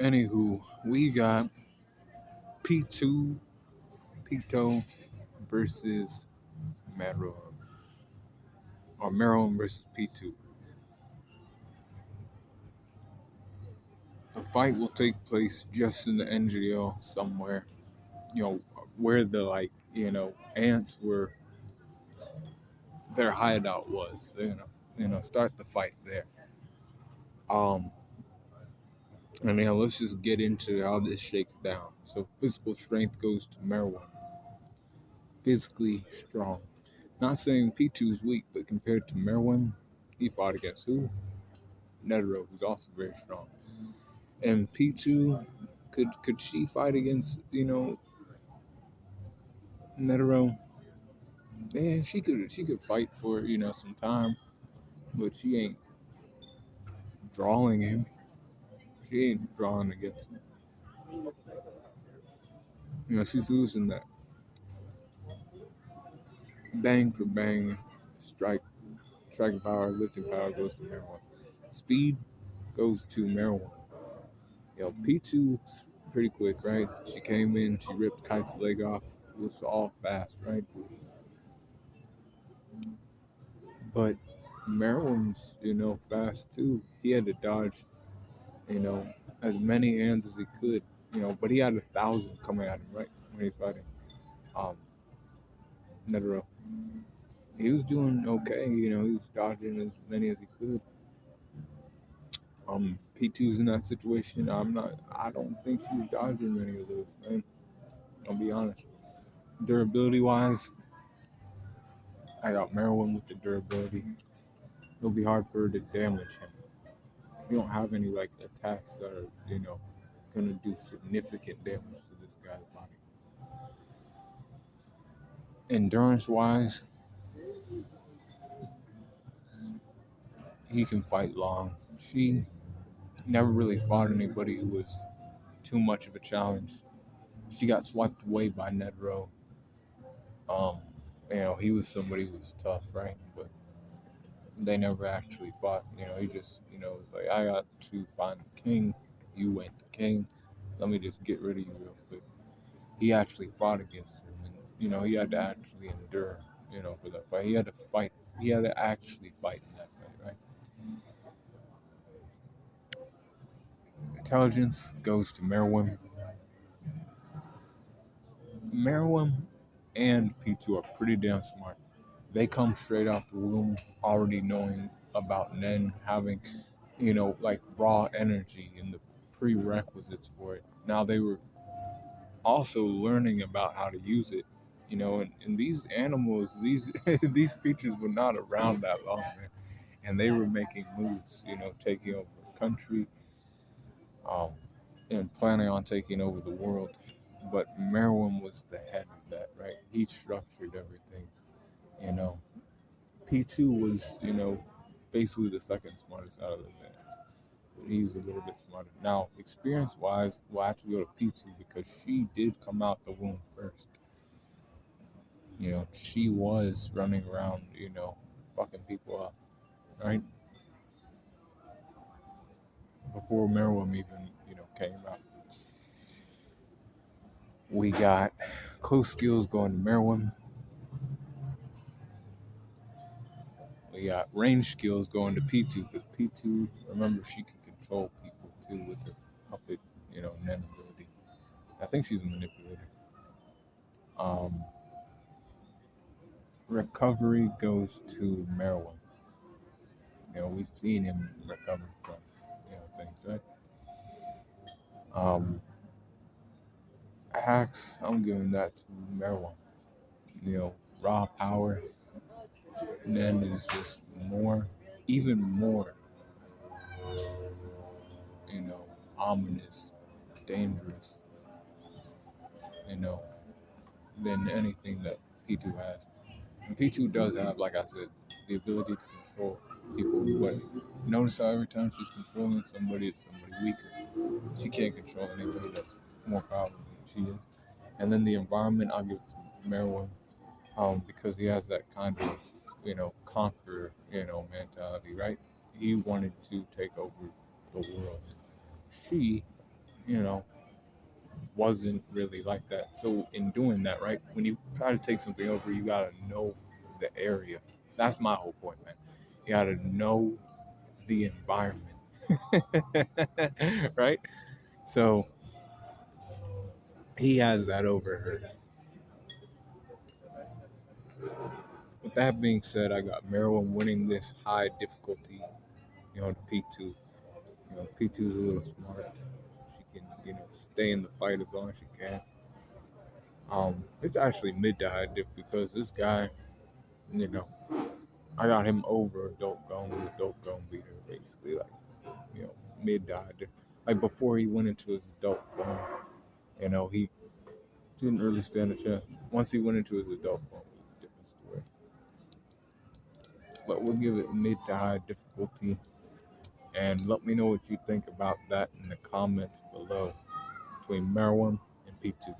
Anywho, we got Pitou versus Meruem, or Meruem versus Pitou. The fight will take place just in the NGO somewhere, where the ants were, their hideout was. Start the fight there. Um, and let's just get into how this shakes down. So physical strength goes to Meruem. Physically strong. Not saying P2's weak, but compared to Meruem, he fought against who? Netero, who's also very strong. And P2, could she fight against, Netero? Yeah, she could fight for, some time, but she ain't drawing him. She ain't drawing against him. She's losing that bang for bang striking power, lifting power goes to Meruem. Speed goes to Meruem. P2's pretty quick, right? She came in, she ripped Kite's leg off. It was all fast, right? But Meruem's, fast too. He had to dodge, you know, as many hands as he could, but he had 1,000 coming at him, right? When he's fighting Netero. He was doing okay, he was dodging as many as he could. P2's in that situation. I don't think she's dodging many of those, man. I'll be honest. Durability wise, I got Meruem with the durability. It'll be hard for her to damage him. You don't have any attacks that are, gonna do significant damage to this guy's body. Endurance wise, he can fight long. She never really fought anybody who was too much of a challenge. She got swiped away by Netero. Um, he was somebody who was tough, right? But they never actually fought. He just, was like, I got to find the king. You ain't the king. Let me just get rid of you real quick. He actually fought against him, and he had to actually endure, for that fight. He had to fight. He had to actually fight in that fight, right? Intelligence goes to Meruem. Meruem and Pitou are pretty damn smart. They come straight out the womb already knowing about Nen having, raw energy and the prerequisites for it. Now they were also learning about how to use it, and these animals, these these creatures were not around that long, man. And they were making moves, taking over the country, um, and planning on taking over the world. But Meruem was the head of that, right? He structured everything, you know. P2 was, basically the second smartest out of those ants. But he's a little bit smarter. Now, experience wise, we'll have to go to P2 because she did come out the womb first. She was running around, fucking people up, right? Before Meruem even, came out. We got close skills going to Meruem. We got range skills going to P2 because P2, remember, she can control people too with her puppet, Nen ability. I think she's a manipulator. Um, recovery goes to Meruem. We've seen him recover from, things, right? Hacks, I'm giving that to Meruem. Raw power. Nen is just more, even more, you know, ominous, dangerous, you know, than anything that P2 has. And P2 does have, like I said, the ability to control people. But notice how every time she's controlling somebody, it's somebody weaker. She can't control anybody that's more powerful than she is. And then the environment, I'll give it to Meruem, because he has that kind of, conqueror, mentality, right? He wanted to take over the world. She you know, wasn't really like that. So in doing that, right, when you try to take something over, you gotta know the area. That's my whole point, man. You gotta know the environment, right? So he has that over her. With that being said, I got Meruem winning this high difficulty, to P2. P2's a little smart. She can, stay in the fight as long as she can. It's actually mid to high diff because this guy, you know, I got him over adult gone with adult gone beater, basically, like, mid to high diff. Like before he went into his adult form, he didn't really stand a chance. Once he went into his adult form, it was a different story. But we'll give it mid to high difficulty. And let me know what you think about that in the comments below between Meruem and Pitou.